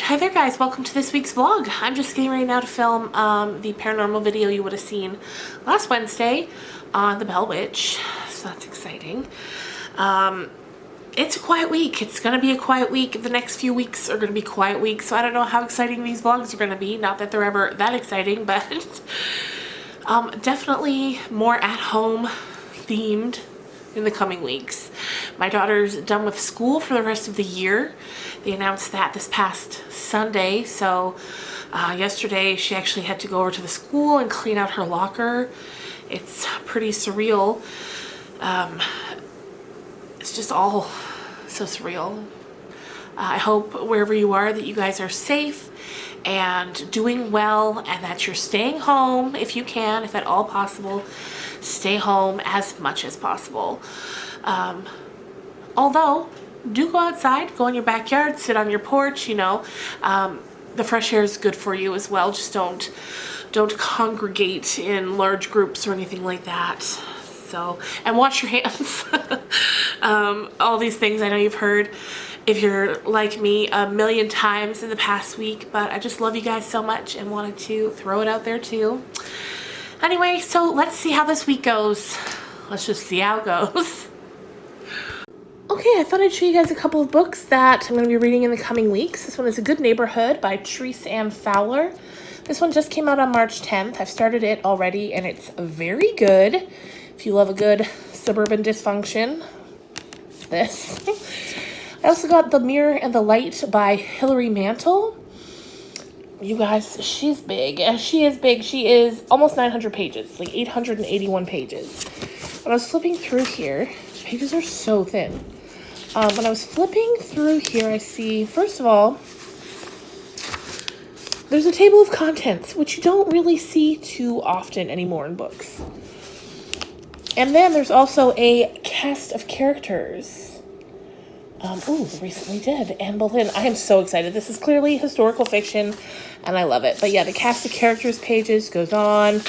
Hi there guys, welcome to this week's vlog. I'm just getting ready now to film the paranormal video you would have seen last Wednesday on the Bell Witch, so that's exciting. It's a quiet week. It's going to be a quiet week. The next few weeks are going to be quiet weeks, so I don't know how exciting these vlogs are going to be. Not that they're ever that exciting, but definitely more at home themed in the coming weeks. My daughter's done with school for the rest of the year. They announced that this past Sunday, so yesterday she actually had to go over to the school and clean out her locker. It's pretty surreal. It's just all so surreal. I hope wherever you are that you guys are safe and doing well, and that you're staying home if you can, if at all possible. Stay home as much as possible. Although, do go outside, go in your backyard, sit on your porch, you know. The fresh air is good for you as well. Just don't congregate in large groups or anything like that. So, and wash your hands. All these things I know you've heard if you're like me a million times in the past week, but I just love you guys so much and wanted to throw it out there too. Anyway, so let's see how this week goes. Let's just see how it goes. Okay, I thought I'd show you guys a couple of books that I'm going to be reading in the coming weeks. This one is A Good Neighborhood by Therese Ann Fowler. This one just came out on March 10th. I've started it already, and it's very good. If you love a good suburban dysfunction, this. I also got The Mirror and the Light by Hilary Mantel. You guys, she's big. She is big. She is almost 900 pages, like 881 pages. When I was flipping through here, pages are so thin. When I was flipping through here, I see, first of all, there's a table of contents, which you don't really see too often anymore in books. And then there's also a cast of characters. Recently dead, Anne Boleyn. I am so excited. This is clearly historical fiction, and I love it. But yeah, the cast of characters pages goes on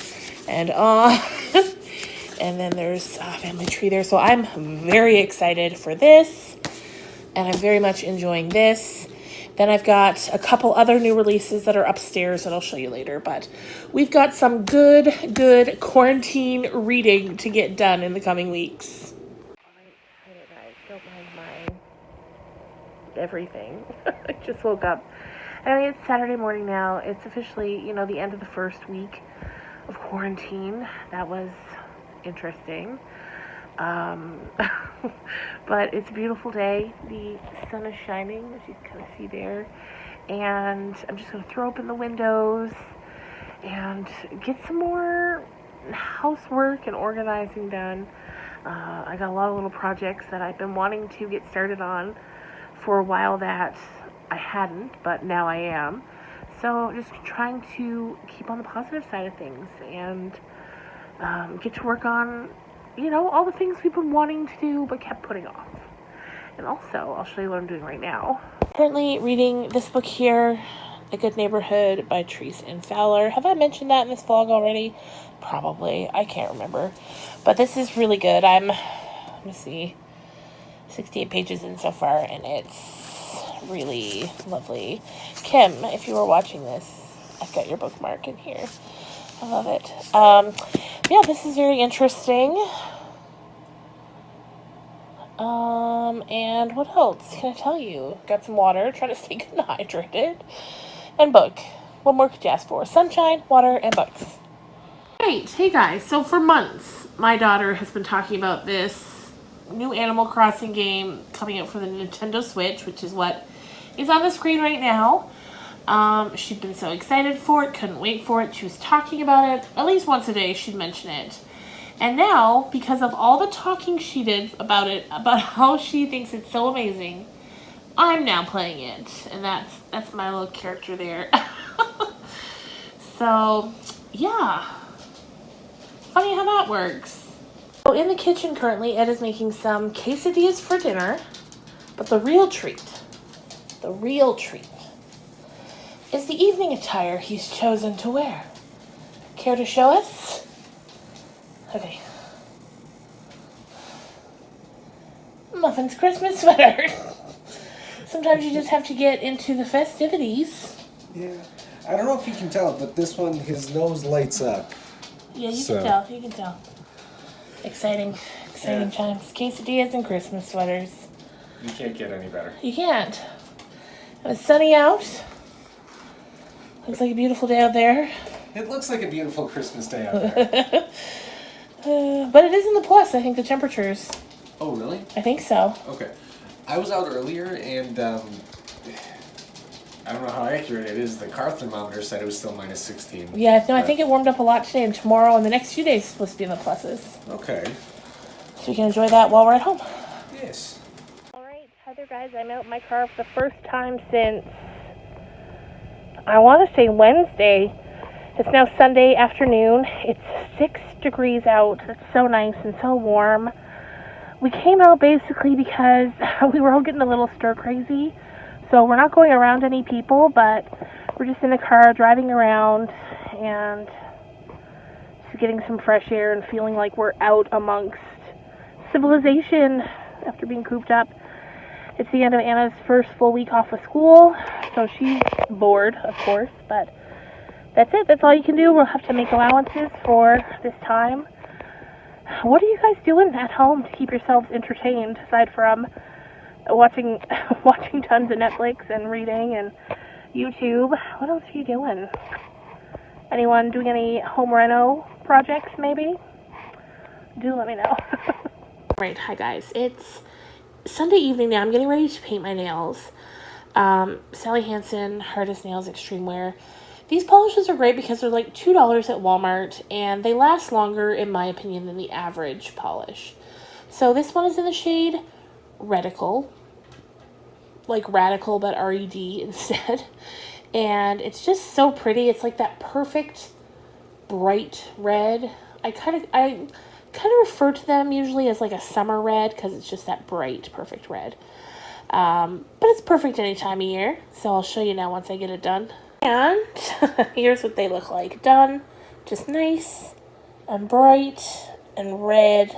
and on. And then there's a family tree there. So I'm very excited for this, and I'm very much enjoying this. Then I've got a couple other new releases that are upstairs that I'll show you later. But we've got some good quarantine reading to get done in the coming weeks. Don't mind my everything. I just woke up. Anyway, it's Saturday morning now. It's officially, you know, the end of the first week of quarantine. That was interesting. But it's a beautiful day. The sun is shining, as you can kind of see there. And I'm just going to throw open the windows and get some more housework and organizing done. I got a lot of little projects that I've been wanting to get started on for a while that I hadn't, but now I am. So just trying to keep on the positive side of things and get to work on, you know, all the things we've been wanting to do but kept putting off. And also, I'll show you what I'm doing right now. Currently reading this book here, A Good Neighborhood by Therese Ann Fowler. Have I mentioned that in this vlog already? Probably. I can't remember. But this is really good. Let me see, 68 pages in so far, and it's really lovely. Kim, if you were watching this, I've got your bookmark in here. I love it. Yeah, this is very interesting. And what else can I tell you? Got some water, trying to stay good and hydrated. And book. What more could you ask for? Sunshine, water, and books. Right, hey guys, so for months, my daughter has been talking about this new Animal Crossing game coming out for the Nintendo Switch, which is what is on the screen right now. She'd been so excited for it, couldn't wait for it. She was talking about it. At least once a day, she'd mention it. And now, because of all the talking she did about it, about how she thinks it's so amazing, I'm now playing it. And that's my little character there. So, yeah. Funny how that works. So in the kitchen currently, Ed is making some quesadillas for dinner. But the real treat is the evening attire he's chosen to wear. Care to show us? Okay. Muffin's Christmas sweater. Sometimes you just have to get into the festivities. Yeah. I don't know if you can tell, but this one, his nose lights up. Yeah, you can tell. You can tell. Exciting times. Quesadillas and Christmas sweaters. You can't get any better. You can't. It was sunny out. Looks like a beautiful day out there. It looks like a beautiful Christmas day out there. But it is in the plus, I think, the temperatures. Oh, really? I think so. Okay. I was out earlier, and I don't know how accurate it is. The car thermometer said it was still minus 16. Yeah, no, I think it warmed up a lot today, and tomorrow and the next few days is supposed to be in the pluses. Okay. So we can enjoy that while we're at home. Yes. Alright, hi there guys. I'm out in my car for the first time since, I want to say Wednesday. It's now Sunday afternoon. It's 6 degrees out. It's so nice and so warm. We came out basically because we were all getting a little stir crazy. So we're not going around any people, but we're just in the car driving around and just getting some fresh air and feeling like we're out amongst civilization after being cooped up. It's the end of Anna's first full week off of school, so she's bored, of course, but that's it. That's all you can do. We'll have to make allowances for this time. What are you guys doing at home to keep yourselves entertained, aside from watching tons of Netflix and reading and YouTube? What else are you doing? Anyone doing any home reno projects, maybe? Do let me know. Right, hi guys. It's Sunday evening now. I'm getting ready to paint my nails. Sally Hansen Hardest Nails Extreme Wear. These polishes are great because they're like $2 at Walmart, and they last longer, in my opinion, than the average polish. So this one is in the shade Radical, like Radical, but R-E-D instead. And it's just so pretty. It's like that perfect bright red. I kind of refer to them usually as like a summer red because it's just that bright, perfect red. But it's perfect any time of year. So I'll show you now once I get it done. And here's what they look like. Done. Just nice and bright and red.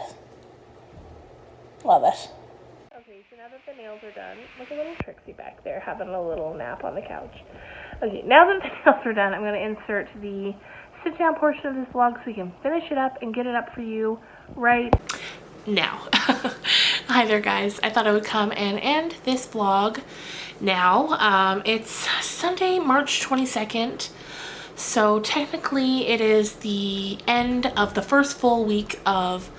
Love it. Okay, so now that the nails are done, look at little Trixie back there having a little nap on the couch. Okay, now that the nails are done, I'm going to insert the sit-down portion of this vlog so we can finish it up and get it up for you right now. Hi there guys, I thought I would come and end this vlog now. It's Sunday, March 22nd, so technically it is the end of the first full week of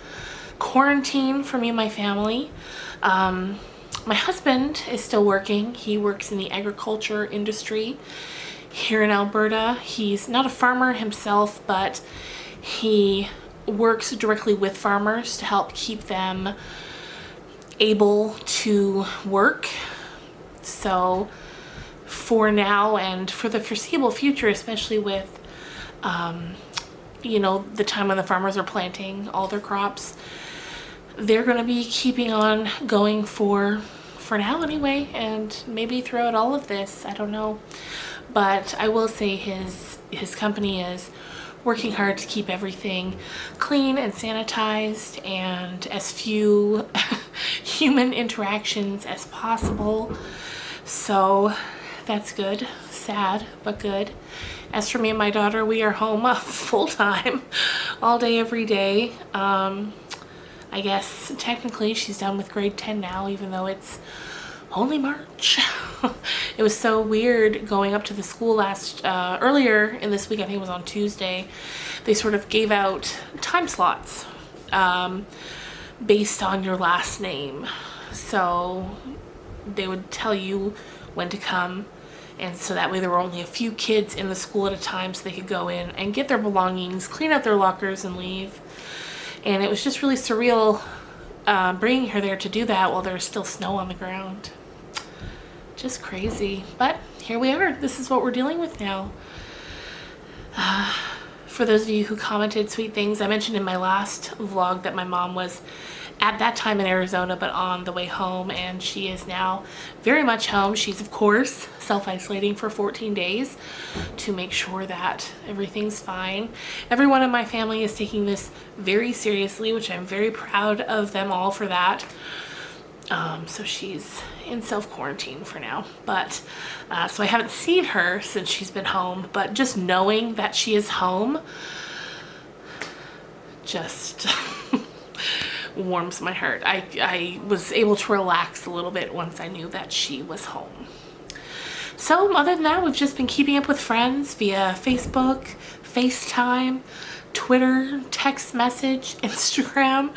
quarantine for me and my family. My husband is still working. He works in the agriculture industry here in Alberta. He's not a farmer himself, but he works directly with farmers to help keep them able to work. So for now and for the foreseeable future, especially with you know, the time when the farmers are planting all their crops, they're going to be keeping on going for now anyway, and maybe throughout all of this, I don't know. But I will say his company is working hard to keep everything clean and sanitized and as few human interactions as possible. So that's good. Sad, but good. As for me and my daughter, we are home full time, all day, every day. I guess technically she's done with grade 10 now, even though it's only March. It was so weird going up to the school earlier in this week, I think it was on Tuesday, they sort of gave out time slots based on your last name. So they would tell you when to come, and so that way there were only a few kids in the school at a time so they could go in and get their belongings, clean out their lockers, and leave. And it was just really surreal bringing her there to do that while there's still snow on the ground. Just crazy. But here we are. This is what we're dealing with now. For those of you who commented sweet things, I mentioned in my last vlog that my mom was at that time in Arizona, but on the way home, and she is now very much home. She's, of course, self-isolating for 14 days to make sure that everything's fine. Everyone in my family is taking this very seriously, which I'm very proud of them all for that. So she's in self-quarantine for now. But so I haven't seen her since she's been home. But just knowing that she is home just warms my heart. I was able to relax a little bit once I knew that she was home. So other than that, we've just been keeping up with friends via Facebook, FaceTime, Twitter, text message, Instagram,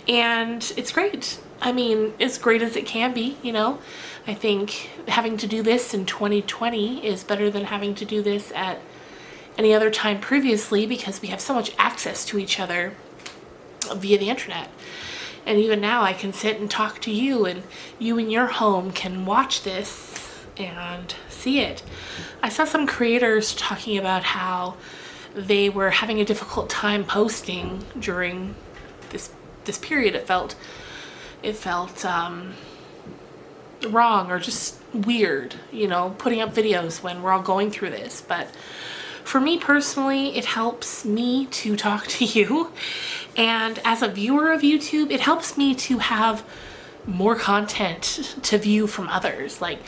and it's great. I mean, as great as it can be, you know. I think having to do this in 2020 is better than having to do this at any other time previously, because we have so much access to each other via the internet. And even now I can sit and talk to you, and you in your home can watch this and see it. I saw some creators talking about how they were having a difficult time posting during this period. It felt wrong or just weird, you know, putting up videos when we're all going through this. But for me personally, it helps me to talk to you, and as a viewer of YouTube, it helps me to have more content to view from others. Like,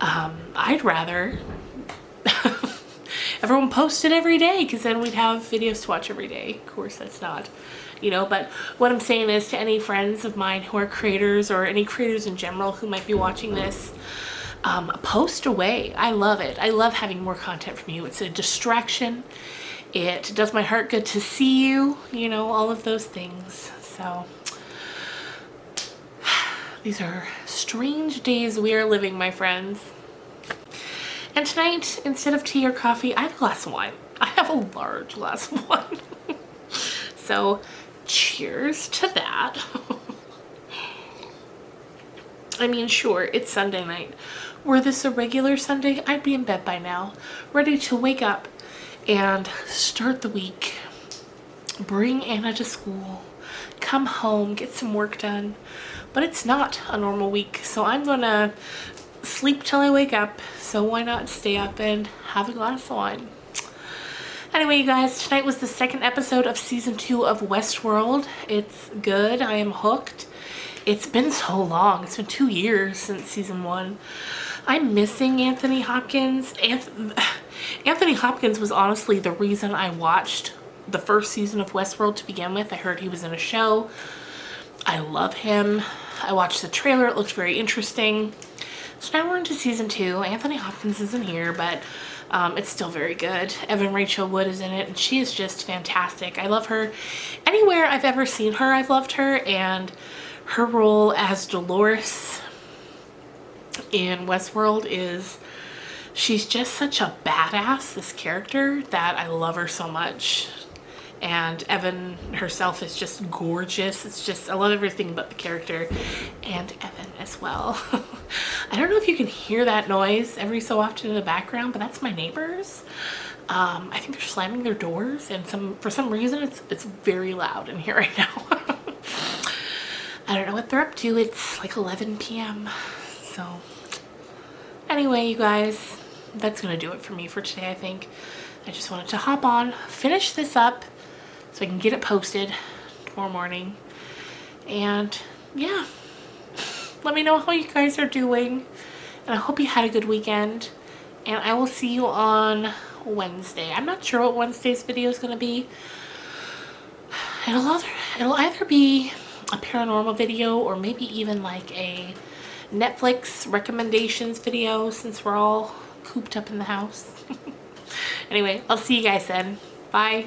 I'd rather everyone posted every day, because then we'd have videos to watch every day. Of course, that's not, you know, but what I'm saying is, to any friends of mine who are creators, or any creators in general who might be watching this, post away. I love it. I love having more content from you. It's a distraction. It does my heart good to see you, you know, all of those things. So these are strange days we are living, my friends. And tonight, instead of tea or coffee, I have a glass of wine. I have a large glass of wine. So cheers to that. I mean, sure, it's Sunday night. Were this a regular Sunday, I'd be in bed by now, ready to wake up and start the week, bring Anna to school, come home, get some work done. But it's not a normal week, so I'm gonna sleep till I wake up, so why not stay up and have a glass of wine? Anyway, you guys, tonight was the second episode of season 2 of Westworld. It's good. I am hooked. It's been so long. It's been 2 years since season 1. I'm missing Anthony Hopkins. Anthony Hopkins was honestly the reason I watched the first season of Westworld to begin with. I heard he was in a show. I love him. I watched the trailer. It looked very interesting. So now we're into season 2. Anthony Hopkins isn't here, but it's still very good. Evan Rachel Wood is in it, and she is just fantastic. I love her. Anywhere I've ever seen her, I've loved her, and her role as Dolores in Westworld is, she's just such a badass, this character, that I love her so much. And Evan herself is just gorgeous. It's just, I love everything but the character, and Evan as well. I don't know if you can hear that noise every so often in the background, but that's my neighbors. I think they're slamming their doors, and for some reason it's very loud in here right now. I don't know what they're up to. It's like 11 p.m. So anyway, you guys, that's gonna do it for me for today, I think. I just wanted to hop on, finish this up so I can get it posted tomorrow morning. And yeah, let me know how you guys are doing, and I hope you had a good weekend, and I will see you on Wednesday. I'm not sure what Wednesday's video is gonna be. It'll either be a paranormal video, or maybe even like a Netflix recommendations video, since we're all cooped up in the house. Anyway, I'll see you guys then. Bye.